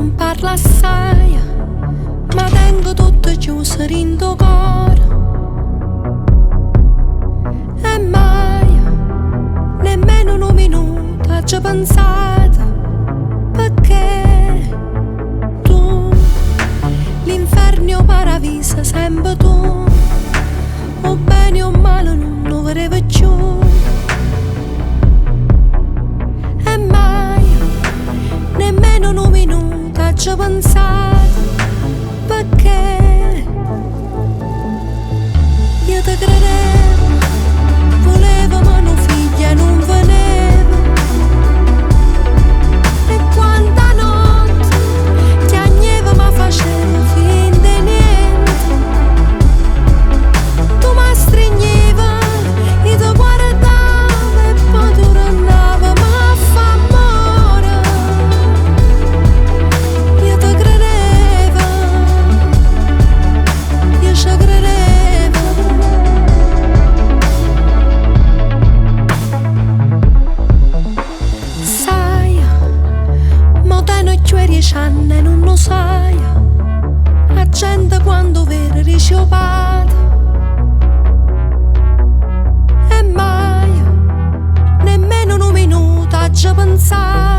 non parla assai, ma tengo tutto chiuso in tuo cuore. E mai, nemmeno un minuto ci ho pensato, perché tu, l'inferno o paradiso sempre tu, o bene o male non lo vedremo più. E mai, nemmeno un minuto ci ho pensato, perché io ti credevo, volevo ma non figlia non venevo. E quanta notte ti agnevo ma facevo finta di niente. Tu mi stringevi, io ti guardavo e poi tu andava ma fa amore. Io ti credevo, io ci credevo. Sai, mo te non c'è 10 anni e non lo sai. La gente quando vede ricciopata. E mai, nemmeno un minuto ci ho pensato.